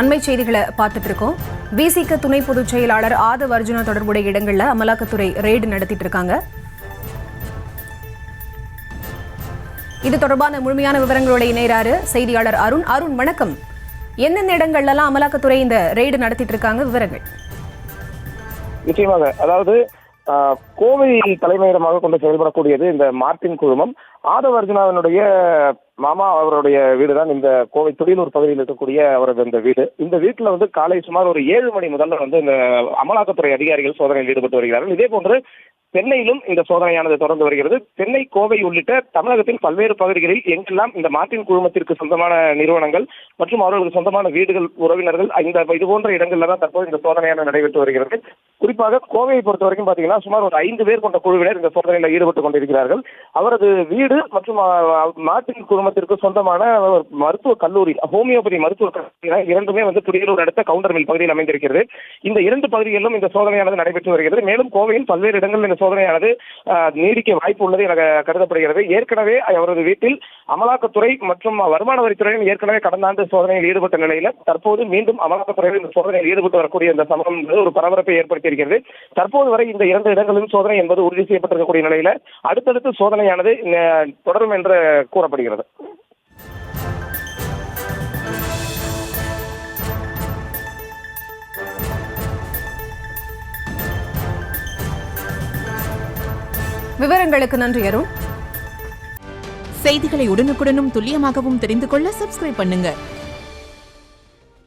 அண்மை செய்திகளை பார்த்துட்டு இருக்கோம். விசிக துணை பொதுச் செயலாளர் ஆதவ் அர்ஜுனா தொடர்புடைய இடங்கள்ல அமலாக்கத்துறை ரெய்டு நடத்திட்டு இருக்காங்க. இது தொடர்பான முழுமையான விவரங்களோட இணையறாரு செய்தியாளர் அருண். அருண், வணக்கம். எந்தெந்த இடங்கள்லாம் அமலாக்கத்துறை இந்த ரெய்டு நடத்திட்டு இருக்காங்க, விவரங்கள்? நிச்சயமாக, அதாவது கோவை தலைமையிடமாக கொண்டு செயல்படக்கூடியது இந்த மார்டின் குழுமம். ஆதவ் அர்ஜுனாவினுடைய மாமா அவருடைய வீடுதான் இந்த கோவை துடியலூர் பகுதியில் இருக்கக்கூடிய அவரது இந்த வீடு. இந்த வீட்டுல காலை சுமார் ஒரு 7 மணி முதல்ல இந்த அமலாக்கத்துறை அதிகாரிகள் சோதனையில் ஈடுபட்டு வருகிறார்கள். இதே போன்று சென்னையிலும் இந்த சோதனையானது தொடர்ந்து வருகிறது. சென்னை, கோவை உள்ளிட்ட தமிழகத்தின் பல்வேறு பகுதிகளில் எங்கெல்லாம் இந்த மார்டின் குழுமத்திற்கு சொந்தமான நிறுவனங்கள் மற்றும் அவர்களுக்கு சொந்தமான வீடுகள், உறவினர்கள், இது போன்ற இடங்கள்ல தான் தற்போது இந்த சோதனையானது நடைபெற்று வருகிறது. குறிப்பாக கோவையை பொறுத்த வரைக்கும் பாத்தீங்கன்னா சுமார் ஒரு 5 பேர் கொண்ட குழுவினர் இந்த சோதனையில் ஈடுபட்டுக் கொண்டிருக்கிறார்கள். அவரது வீடு மற்றும் மார்டின் குழுமத்திற்கு சொந்தமான மருத்துவக் கல்லூரி, ஹோமியோபதி மருத்துவக் கல்லூரி இரண்டுமே துடியலூர் அடுத்த கவுண்டர் மில் பகுதியில் அமைந்திருக்கிறது. இந்த 2 பகுதிகளிலும் இந்த சோதனையானது நடைபெற்று வருகிறது. மேலும் கோவையில் பல்வேறு இடங்களில் இந்த சோதனையானது நீடிக்க வாய்ப்பு உள்ளது என கருதப்படுகிறது. ஏற்கனவே அவரது வீட்டில் அமலாக்கத்துறை மற்றும் வருமான வரித்துறையும் ஏற்கனவே கடந்த ஆண்டு சோதனையில் ஈடுபட்ட நிலையில தற்போது மீண்டும் அமலாக்கத்துறையில் இந்த சோதனையில் ஈடுபட்டு வரக்கூடிய இந்த சம்பவம் ஒரு பரபரப்பை ஏற்படுத்தியிருக்கிறது. தற்போது வரை இந்த 2 இடங்களிலும் சோதனை என்பது உறுதி செய்யப்பட்டிருக்கக்கூடிய நிலையில அடுத்தடுத்து சோதனையானது தொடரும் என்று கூறப்படுகிறது. விவரங்களுக்கு நன்றி அருண். செய்திகளை உடனுக்குடனும் துல்லியமாகவும் தெரிந்து கொள்ள சப்ஸ்கிரைப் பண்ணுங்க.